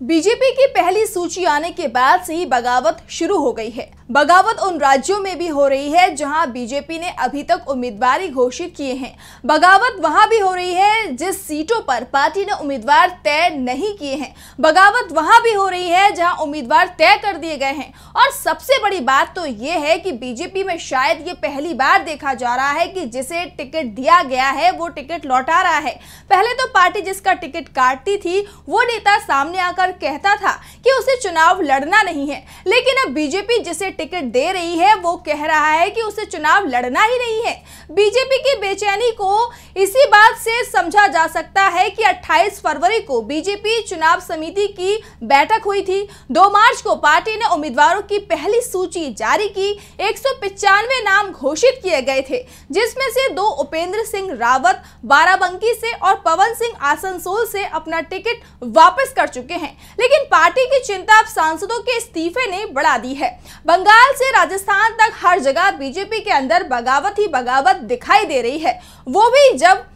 BJP की पहली सूची आने के बाद से ही बगावत शुरू हो गई है। बगावत उन राज्यों में भी हो रही है जहां बीजेपी ने अभी तक उम्मीदवार घोषित किए हैं। बगावत वहां भी हो रही है जिस सीटों पर पार्टी ने उम्मीदवार तय नहीं किए हैं। बगावत वहां भी हो रही है जहां उम्मीदवार तय कर दिए गए हैं। और सबसे बड़ी बात तो ये है कि बीजेपी में शायद ये पहली बार देखा जा रहा है कि जिसे टिकट दिया गया है वो टिकट लौटा रहा है। पहले तो पार्टी जिसका टिकट काटती थी वो नेता सामने आकर कहता था कि उसे चुनाव लड़ना नहीं है, लेकिन अब बीजेपी जिसे टिकट दे रही है वो कह रहा है कि उसे चुनाव लड़ना ही नहीं है। बीजेपी की बेचैनी को इसी बात से समझा जा सकता है कि 28 फरवरी को बीजेपी चुनाव समिति की बैठक हुई थी। 2 मार्च को पार्टी ने उम्मीदवारों की पहली सूची जारी की। 195 नाम घोषित किए गए थे, जिसमें से 2 उपेंद्र सिंह रावत बाराबंकी से और पवन सिंह आसनसोल से अपना टिकट वापस कर चुके हैं। लेकिन पार्टी की चिंता अब सांसदों के इस्तीफे ने बढ़ा दी है। बंगाल से राजस्थान तक हर जगह बीजेपी के अंदर बगावत ही बगावत दिखाई दे रही है, वो भी जब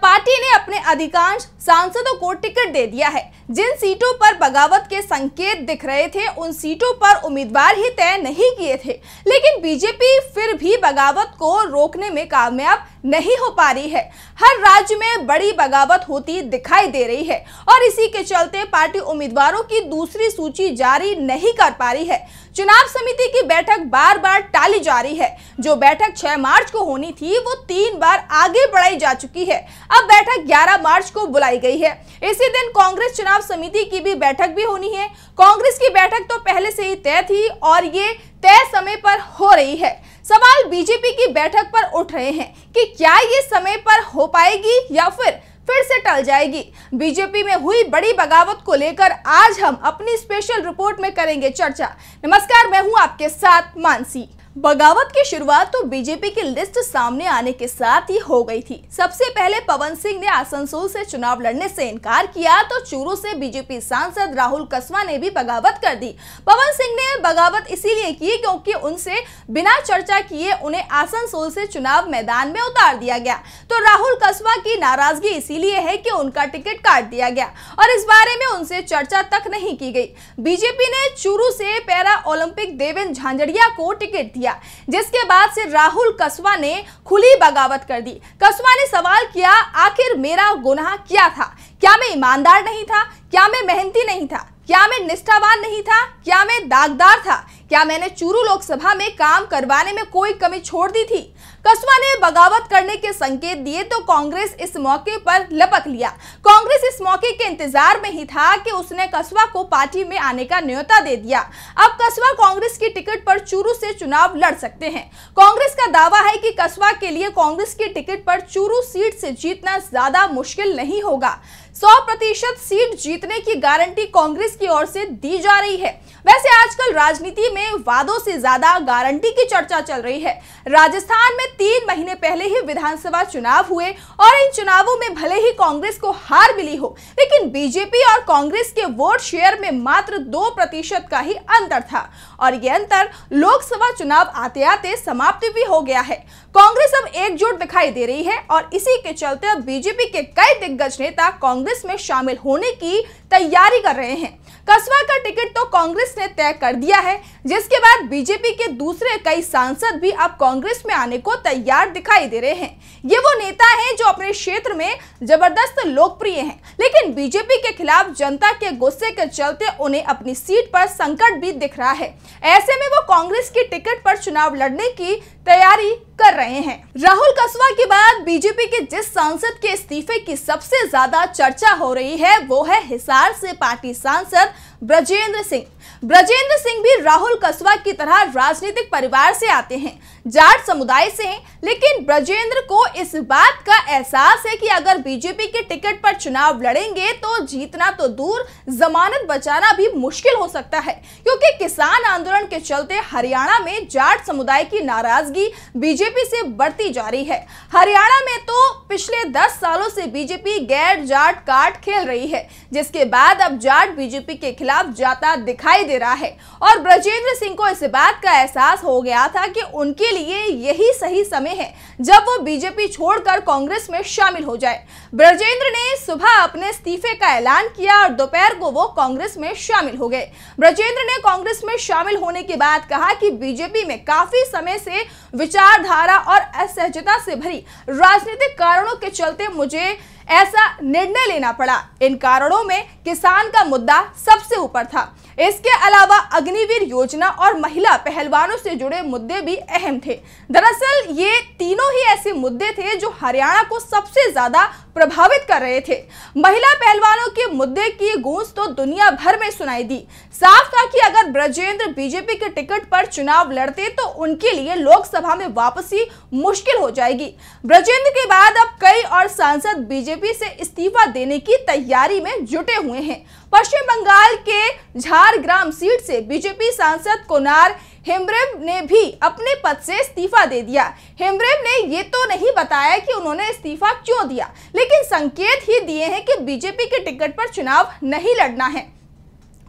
पार्टी ने अपने अधिकांश सांसदों को टिकट दे दिया है। जिन सीटों पर बगावत के संकेत दिख रहे थे उन सीटों पर उम्मीदवार ही तय नहीं किए थे, लेकिन बीजेपी फिर भी बगावत को रोकने में कामयाब नहीं हो पा रही है। हर राज्य में बड़ी बगावत होती दिखाई दे रही है और इसी के चलते पार्टी उम्मीदवारों की दूसरी सूची जारी नहीं कर पा रही है। चुनाव समिति की बैठक बार बार टाली जा रही है। जो बैठक 6 मार्च को होनी थी वो 3 बार आगे बढ़ाई जा चुकी है। अब बैठक 11 मार्च को बुलाई गई है। इसी दिन कांग्रेस चुनाव समिति की भी बैठक भी होनी है। कांग्रेस की बैठक तो पहले से ही तय थी और ये तय समय पर हो रही है। सवाल बीजेपी की बैठक पर उठ रहे हैं कि क्या ये समय पर हो पाएगी या फिर से टल जाएगी। बीजेपी में हुई बड़ी बगावत को लेकर आज हम अपनी स्पेशल रिपोर्ट में करेंगे चर्चा। नमस्कार, मैं हूं आपके साथ मानसी। बगावत की शुरुआत तो बीजेपी की लिस्ट सामने आने के साथ ही हो गई थी। सबसे पहले पवन सिंह ने आसनसोल से चुनाव लड़ने से इनकार किया तो चूरू से बीजेपी सांसद राहुल कसवा ने भी बगावत कर दी। पवन सिंह ने बगावत इसीलिए की क्योंकि उनसे बिना चर्चा किए उन्हें आसनसोल से चुनाव मैदान में उतार दिया गया। तो राहुल कसवा की नाराजगी इसीलिए है कि उनका टिकट काट दिया गया और इस बारे में उनसे चर्चा तक नहीं की गई। बीजेपी ने चूरू से पैरा ओलंपिक देवेंद्र झांझड़िया को टिकट दिया, जिसके बाद से राहुल कसवा ने खुली बगावत कर दी। कसवा ने सवाल किया, आखिर मेरा गुनाह क्या था? क्या मैं ईमानदार नहीं था? क्या मैं मेहनती नहीं था? क्या मैं निष्ठावान नहीं था? क्या मैं दागदार था? क्या मैंने चूरू लोकसभा में काम करवाने में कोई कमी छोड़ दी थी? कसवा ने बगावत करने के संकेत दिए तो कांग्रेस इस मौके पर लपक लिया। कांग्रेस इस मौके के इंतजार में ही था कि उसने कसवा को पार्टी में आने का न्योता दे दिया। अब कसवा कांग्रेस की टिकट पर चूरू से चुनाव लड़ सकते हैं। कांग्रेस का दावा है कि कसवा के लिए कांग्रेस की टिकट पर चूरू सीट से जीतना ज्यादा मुश्किल नहीं होगा। 100% सीट जीतने की गारंटी कांग्रेस की ओर से दी जा रही है। वैसे आजकल राजनीति में वादों से ज्यादा गारंटी की चर्चा चल रही है। राजस्थान में 3 महीने पहले ही विधानसभा चुनाव हुए और इन चुनावों में भले ही कांग्रेस को हार मिली हो, लेकिन बीजेपी और कांग्रेस के वोट शेयर में मात्र 2% का ही अंतर था और ये अंतर लोकसभा चुनाव आते आते समाप्त भी हो गया है। कांग्रेस अब एकजुट दिखाई दे रही है और इसी के चलते अब बीजेपी के कई दिग्गज नेता कांग्रेस में शामिल होने की तैयारी कर रहे हैं। कसवा का टिकट तो कांग्रेस ने तय कर दिया है, जिसके बाद बीजेपी के दूसरे कई सांसद भी अब कांग्रेस में आने को तैयार दिखाई दे रहे हैं। ये वो नेता हैं जो अपने क्षेत्र में जबरदस्त लोकप्रिय हैं, लेकिन बीजेपी के खिलाफ जनता के गुस्से के चलते उन्हें अपनी सीट पर संकट भी दिख रहा है। ऐसे में वो कांग्रेस की टिकट पर चुनाव लड़ने की तैयारी कर रहे हैं। राहुल कसवा के बाद बीजेपी के जिस सांसद के इस्तीफे की सबसे ज्यादा चर्चा हो रही है वो है हिसार से पार्टी सांसद ब्रजेंद्र सिंह। ब्रजेंद्र सिंह भी राहुल कसवा की तरह राजनीतिक परिवार से आते हैं, जाट समुदाय से हैं, लेकिन ब्रजेंद्र को इस बात का एहसास है कि अगर बीजेपी के टिकट पर चुनाव लड़ेंगे तो जीतना तो दूर, जमानत बचाना भी मुश्किल हो सकता है, क्योंकि किसान आंदोलन के चलते हरियाणा में जाट समुदाय की नाराजगी बीजेपी से बढ़ती जा रही है। हरियाणा में तो पिछले 10 सालों से बीजेपी गैर जाट कार्ड खेल रही है, जिसके बाद अब जाट बीजेपी के खिलाफ खिलाफ जाता दिखाई दे रहा है और ब्रजेंद्र सिंह को इस बात का एहसास हो गया था कि उनके लिए यही सही समय है जब वो बीजेपी छोड़कर कांग्रेस में शामिल हो जाए। ब्रजेंद्र ने सुबह अपने इस्तीफे का ऐलान किया और दोपहर को वो कांग्रेस में शामिल हो गए। ब्रजेंद्र ने कांग्रेस में शामिल होने के बाद कहा कि बीजेपी में काफी समय से विचारधारा और असहजता से भरी राजनीतिक कारणों के चलते मुझे ऐसा निर्णय लेना पड़ा। इन कारणों में किसान का मुद्दा सबसे ऊपर था। इसके अलावा अग्निवीर योजना और महिला पहलवानों से जुड़े मुद्दे भी अहम थे। दरअसल ये तीनों ही ऐसे मुद्दे थे जो हरियाणा को सबसे ज्यादा प्रभावित कर रहे थे। महिला पहलवानों के मुद्दे की गूंज तो दुनिया भर में सुनाई दी। साफ था कि अगर ब्रजेंद्र बीजेपी के टिकट पर चुनाव लड़ते तो उनके लिए लोकसभा में वापसी मुश्किल हो जाएगी। ब्रजेंद्र के बाद अब कई और सांसद बीजेपी से इस्तीफा देने की तैयारी में जुटे हुए हैं। पश्चिम बंगाल के झारग्राम सीट से बीजेपी सांसद कोनार हेम्ब्रम ने भी अपने पद से इस्तीफा दे दिया। हेम्ब्रम ने ये तो नहीं बताया कि उन्होंने इस्तीफा क्यों दिया, लेकिन संकेत ही दिए हैं कि बीजेपी के टिकट पर चुनाव नहीं लड़ना है।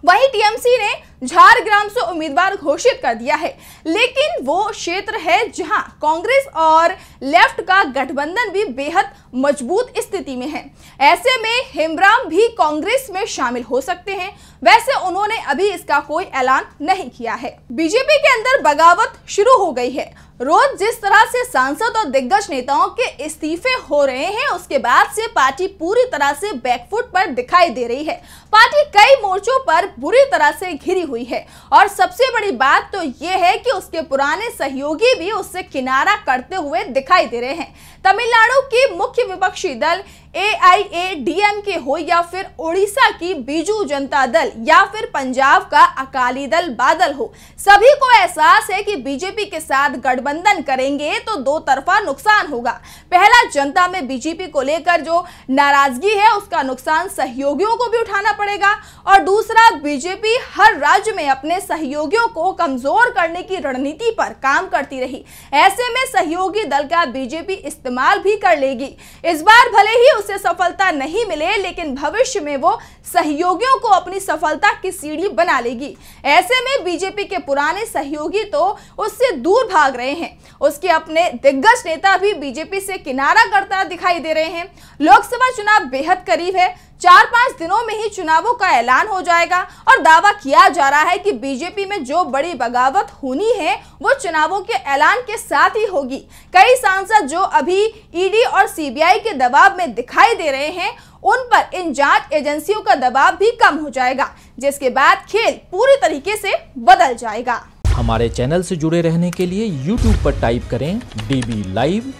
वहीं टीएमसी ने झारग्राम से उम्मीदवार घोषित कर दिया है, लेकिन वो क्षेत्र है जहां कांग्रेस और लेफ्ट का गठबंधन भी बेहद मजबूत स्थिति में है। ऐसे में हेम्ब्रम भी कांग्रेस में शामिल हो सकते हैं। वैसे उन्होंने अभी इसका कोई ऐलान नहीं किया है। बीजेपी के अंदर बगावत शुरू हो गई है। रोज जिस तरह से सांसद और दिग्गज नेताओं के इस्तीफे हो रहे हैं, उसके बाद से पार्टी पूरी तरह से बैकफुट पर दिखाई दे रही है। पार्टी कई मोर्चों पर बुरी तरह से घिरी हुई है और सबसे बड़ी बात तो ये है कि उसके पुराने सहयोगी भी उससे किनारा करते हुए दिखाई दे रहे हैं। तमिलनाडु की मुख्य विपक्षी दल AIADMK हो या फिर ओडिशा की बीजू जनता दल या फिर पंजाब का अकाली दल बादल हो, सभी को एहसास है कि बीजेपी के साथ गठबंधन करेंगे तो दो तरफा नुकसान होगा। पहला, जनता में बीजेपी को लेकर जो नाराजगी है उसका नुकसान सहयोगियों को भी उठाना पड़ेगा और दूसरा, बीजेपी हर राज्य में अपने सहयोगियों को कमजोर करने की रणनीति पर काम करती रही। ऐसे में सहयोगी दल का बीजेपी इस्तेमाल भी कर लेगी। इस बार भले ही उसे सफलता नहीं मिले, लेकिन भविष्य में वो सहयोगियों को अपनी सफलता की सीढ़ी बना लेगी। ऐसे में बीजेपी के पुराने सहयोगी तो उससे दूर भाग रहे हैं। उसके अपने दिग्गज नेता भी बीजेपी से किनारा करता दिखाई दे रहे हैं। लोकसभा चुनाव बेहद करीब है। 4-5 दिनों में ही चुनावों का ऐलान हो जाएगा और दावा किया जा रहा है कि बीजेपी में जो बड़ी बगावत होनी है वो चुनावों के ऐलान के साथ ही होगी। कई सांसद जो अभी ईडी और सीबीआई के दबाव में दिखाई दे रहे हैं, उन पर इन जांच एजेंसियों का दबाव भी कम हो जाएगा, जिसके बाद खेल पूरी तरीके से बदल जाएगा। हमारे चैनल से जुड़े रहने के लिए YouTube पर टाइप करें DB लाइव,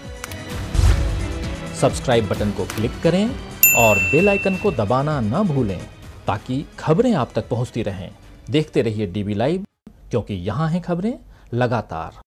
सब्सक्राइब बटन को क्लिक करें और बेल आइकन को दबाना ना भूलें ताकि खबरें आप तक पहुंचती रहें। देखते रहिए DB लाइव, क्योंकि यहाँ हैं खबरें लगातार।